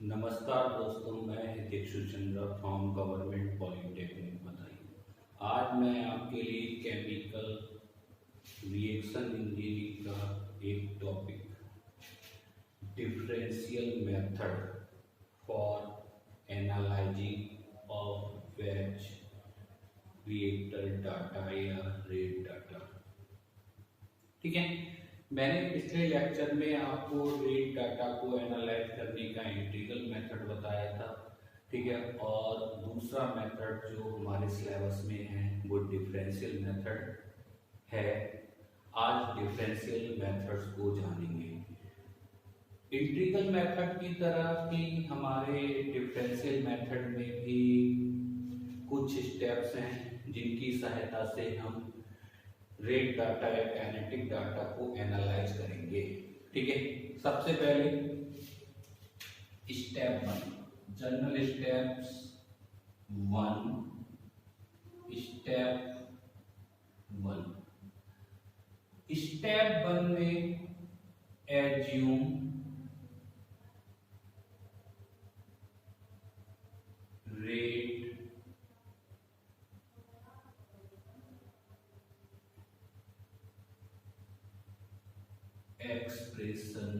नमस्कार दोस्तों, मैं हितेक्षु चंद्रा फ्रॉम गवर्नमेंट पॉलिटेक्निक बताई। आज मैं आपके लिए केमिकल रिएक्शन इंजीनियरिंग का एक topic differential method for analysing of batch reactor data या रेट डाटा। ठीक है। मैंने पिछले लेक्चर में आपको रेट डाटा को एनालाइज करने का इंटीग्रल मेथड बताया था। ठीक है। और दूसरा मेथड जो हमारे सिलेबस में है वो डिफरेंशियल मेथड है। आज डिफरेंशियल मेथड्स को जानेंगे। इंटीग्रल मेथड की तरह ही हमारे डिफरेंशियल मेथड में भी कुछ स्टेप्स हैं जिनकी सहायता से हम रेट डाटा या काइनेटिक डाटा को एनालाइज करेंगे। ठीक है। सबसे पहले step one, general steps one, step one. Step one में assume rate expression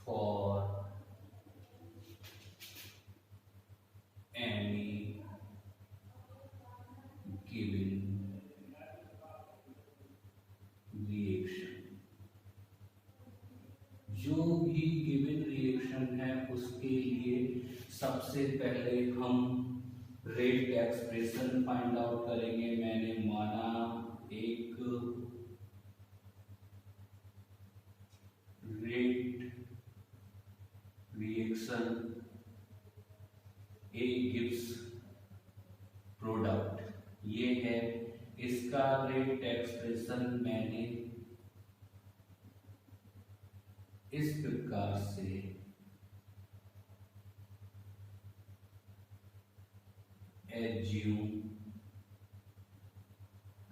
for any given reaction। जो भी गिवन रिएक्शन है उसके लिए सबसे पहले हम रेट एक्सप्रेशन फाइंड आउट करेंगे। मैंने माना एक rate reaction A gives product, ये है। इसका रेट एक्सप्रेशन मैंने इस प्रकार से एज्यूम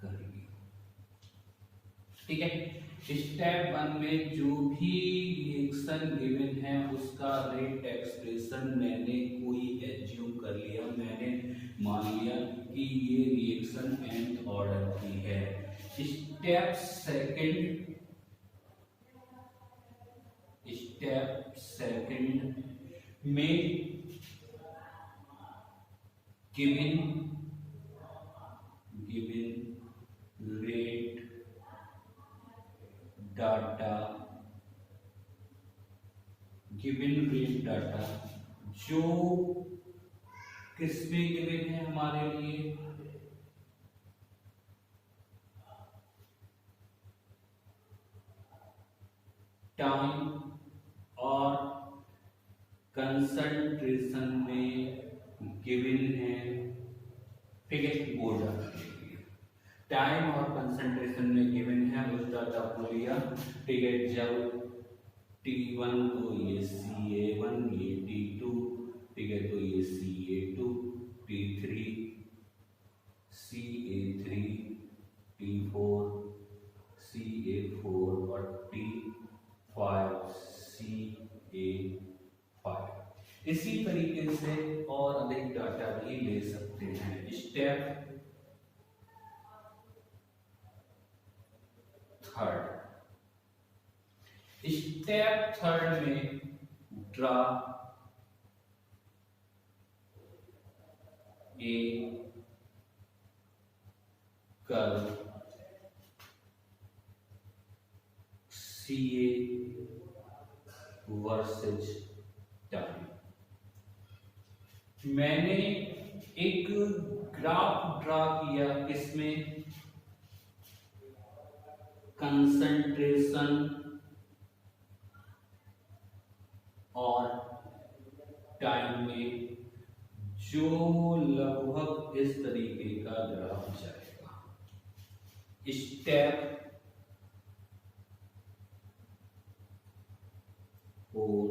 करेंगे। ठीक है। स्टेप वन में जो भी रिएक्शन गिवन है उसका रेट एक्सप्रेशन मैंने कोई एज्यूम कर लिया। मैंने मान लिया कि ये रिएक्शन nth ऑर्डर की है। स्टेप सेकंड में गिवन रेट डाटा, जो किसमें गिवन है हमारे लिए, टाइम और कंसंट्रेशन में गिवन है। ठीक है। बोर्ड टाइम और कंसंट्रेशन में गिवन है उस डाटा को लिया। ठीक है। जब T1 तो ये CA1, ये T2, ठीक है, तो ये CA2, T3 CA3, T4 CA4 और T5 CA5। इसी तरीके से और अधिक डाटा भी ले सकते हैं। स्टेप थर्ड में draw a curve CA versus time. मैंने एक ग्राफ ड्रा किया, इसमें कंसंट्रेशन और टाइम में, जो लगभग इस तरीके का ग्राफ जाएगा। Step 4,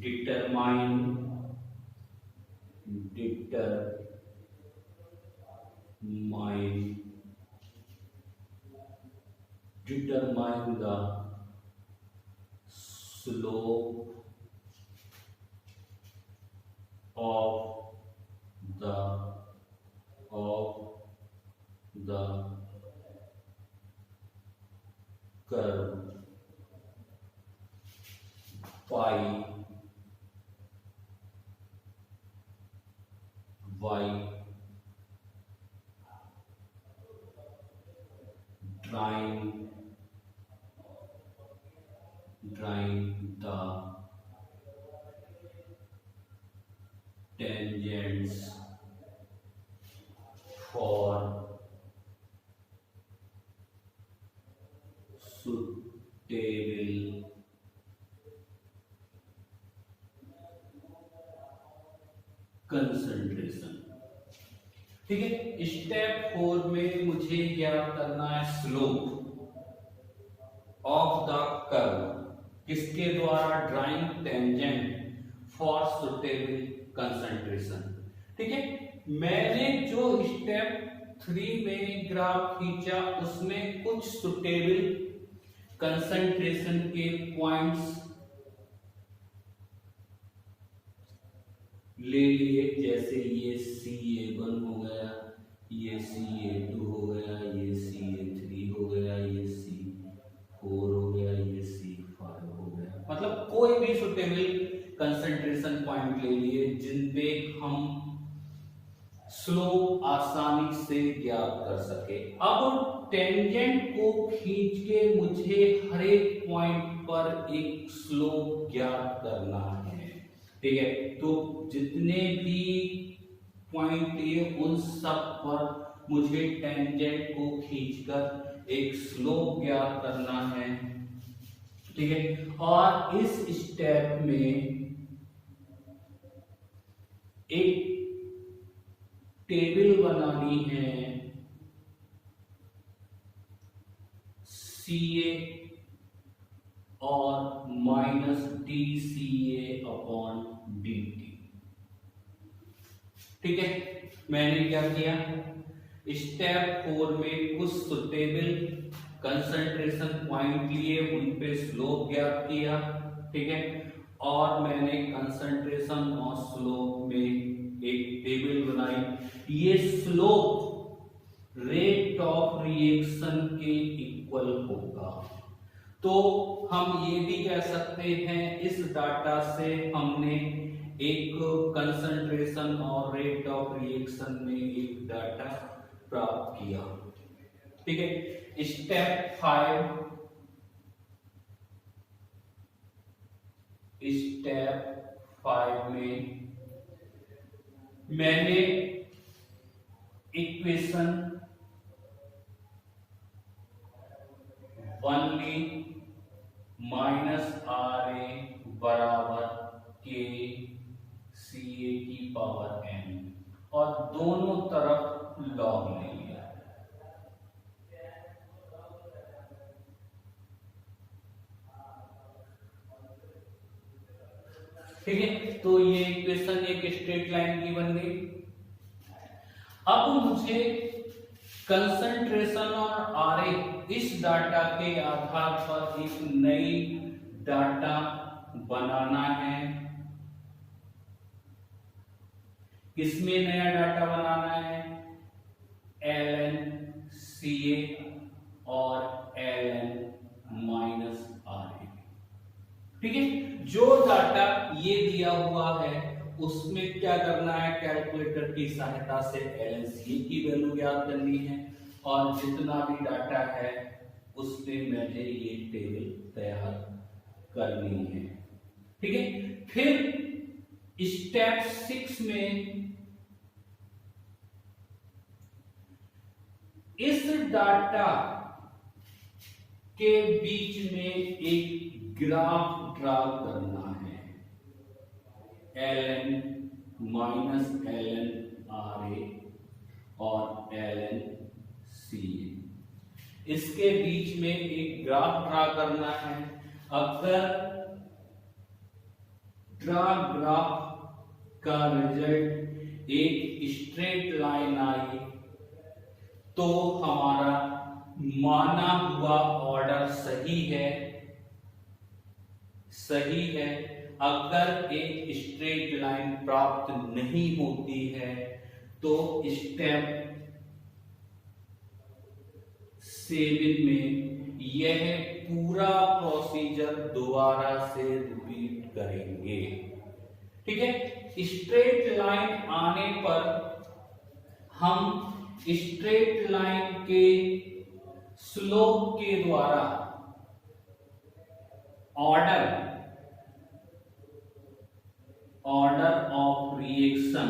determine the slope of the curve phi y drawing the tangents for suitable concentration. ठीक है, स्टेप 4 में मुझे ज्ञात करना है स्लोप ऑफ द कर्व, किसके द्वारा? Drawing tangent for suitable concentration. ठीक है, मैंने जो स्टेप 3 में ग्राफ खींचा उसमें कुछ सुटेबल कंसंट्रेशन के पॉइंट्स ले लिए, जैसे ये CA1 हो गया, ये CA2 हो गया, ये CA3 हो गया, ये C4 हो गया, ये C5 हो गया। मतलब कोई भी सुटेबल कंसंट्रेशन पॉइंट ले लिए जिन पे हम स्लोप आसानी से ज्ञात कर सके। अब टेंजेंट को खींच के मुझे हर एक पॉइंट पर एक स्लोप ज्ञात करना है। ठीक है, तो जितने भी पॉइंट है उन सब पर मुझे टेंजेंट को खींचकर एक स्लोप ज्ञात करना है। ठीक है, और इस स्टेप में एक टेबल बनानी है CA और -dCA/dt। ठीक है, मैंने क्या किया? स्टेप 4 में कुछ सुटेबल कंसंट्रेशन पॉइंट लिए, उन पे स्लोप ज्ञात किया। ठीक है, और मैंने कंसंट्रेशन और स्लोप में एक टेबल बनाई। ये स्लोप रेट ऑफ रिएक्शन के इक्वल होगा। तो हम ये भी कह सकते हैं इस डाटा से हमने एक कंसंट्रेशन और रेट ऑफ रिएक्शन में एक डाटा प्राप्त किया। ठीक है, स्टेप 5 में मैंने इक्वेशन 1 ली, -RA बराबर KCA⁴n और दोनों तरफ लॉग ले लिया। ठीक है, तो ये इक्वेशन एक स्ट्रेट लाइन की बन गई। अब मुझे कंसंट्रेशन और RA इस डाटा के आधार पर एक नई डाटा बनाना है। किसमें नया डाटा बनाना है? ln CA और ln -RA। ठीक है, जो डाटा ये दिया हुआ है उसमें क्या करना है? कैलकुलेटर की सहायता से ln CA की वैल्यू ज्ञात करनी है और जितना भी डाटा है उसमें मैंने ये टेबल तैयार करनी है। ठीक है, फिर स्टेप 6 में इस डाटा के बीच में एक ग्राफ ड्रा करना है, ln -ln RA और ln CA। इसके बीच में एक ग्राफ ड्रा करना है। अगर ग्राफ का रिजल्ट एक स्ट्रेट लाइन आई तो हमारा माना हुआ ऑर्डर सही है। सही है। अगर एक स्ट्रेट लाइन प्राप्त नहीं होती है तो स्टेप 7 में यह पूरा प्रोसीजर दोबारा से रिपीट करेंगे। ठीक है, स्ट्रेट लाइन आने पर हम स्ट्रेट लाइन के स्लोप के द्वारा ऑर्डर ऑफ रिएक्शन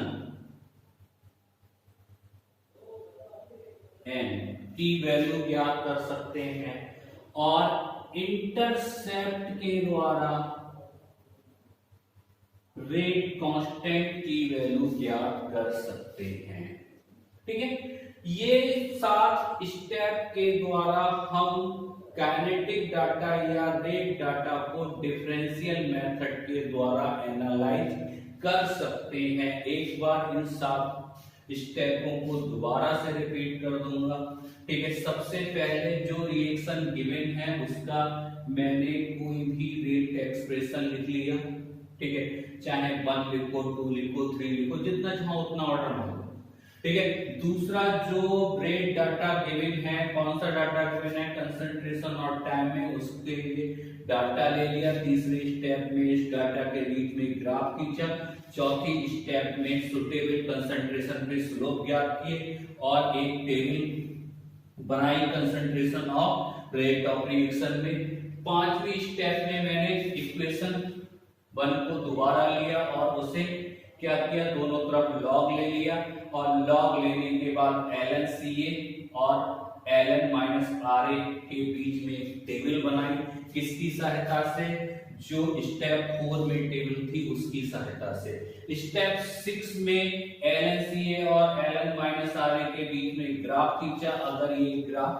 एन की वैल्यू ज्ञात कर सकते हैं और इंटरसेप्ट के द्वारा रेट कांस्टेंट की वैल्यू ज्ञात कर सकते हैं। ठीक है, ये 7 स्टेप के द्वारा हम काइनेटिक डाटा या रेट डाटा को डिफरेंशियल मेथड के द्वारा एनालाइज कर सकते हैं। एक बार इन 7 स्टेपों को दोबारा से रिपीट कर दूंगा। ठीक है, सबसे पहले जो रिएक्शन गिवन है उसका मैंने कोई भी रेट एक्सप्रेशन लिख लिया। ठीक है, चाहे 1 लिखो, 2 लिखो, 3 लिखो, जितना चाहो उतना ऑर्डर में। ठीक है, दूसरा जो रेट डाटा गिवन है, कौन सा डाटा गिवन है, कंसंट्रेशन और टाइम में, उसके लिए डाटा ले लिया। तीसरे स्टेप में इस डाटा के बीच में ग्राफ खींचा। चौथी स्टेप में सुटेबल कंसंट्रेशन पे स्लोप ज्ञात किए और एक टेबल बनाई concentration of rate of reaction में। पांचवी स्टेप में मैंने इक्वेशन 1 को दोबारा लिया और उसे क्या किया, दोनों तरफ लॉग ले लिया और लॉग लेने के बाद ln CA और ln -RA के बीच में एक टेबल बनाई। किसकी सहायता से, जो स्टेप 4 में टेबल थी उसकी सहायता से। स्टेप 6 में ln CA और ln -RA के बीच में ग्राफ खींचा। अगर ये ग्राफ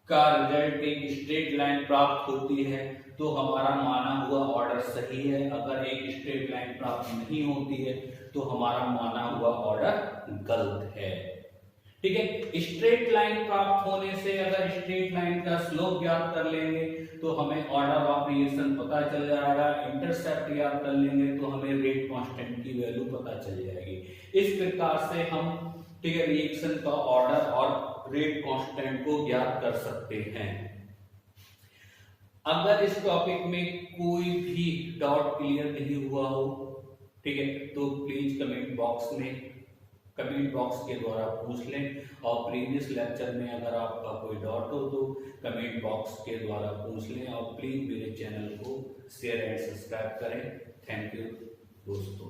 का रिजल्ट एक स्ट्रेट लाइन प्राप्त होती है तो हमारा माना हुआ ऑर्डर सही है। अगर एक स्ट्रेट लाइन प्राप्त नहीं होती है तो हमारा माना हुआ ऑर्डर गलत है। ठीक है, स्ट्रेट लाइन प्राप्त होने से अगर स्ट्रेट लाइन का स्लोप ज्ञात कर लेंगे तो हमें ऑर्डर ऑफ रिएक्शन पता चल जाएगा। इंटरसेप्ट ज्ञात कर लेंगे तो हमें रेट कांस्टेंट की वैल्यू पता चल जाएगी। इस प्रकार से हम ठीक है रिएक्शन का ऑर्डर और रेट कांस्टेंट को ज्ञात कर सकते हैं। अगर इस टॉपिक में कोई भी डाउट क्लियर नहीं हुआ हो, ठीक है, तो प्लीज कमेंट बॉक्स के द्वारा पूछ लें। और प्रीवियस लेक्चर में अगर आपका कोई डाउट हो तो कमेंट बॉक्स के द्वारा पूछ लें और प्लीज मेरे चैनल को शेयर एंड सब्सक्राइब करें। थैंक यू दोस्तों।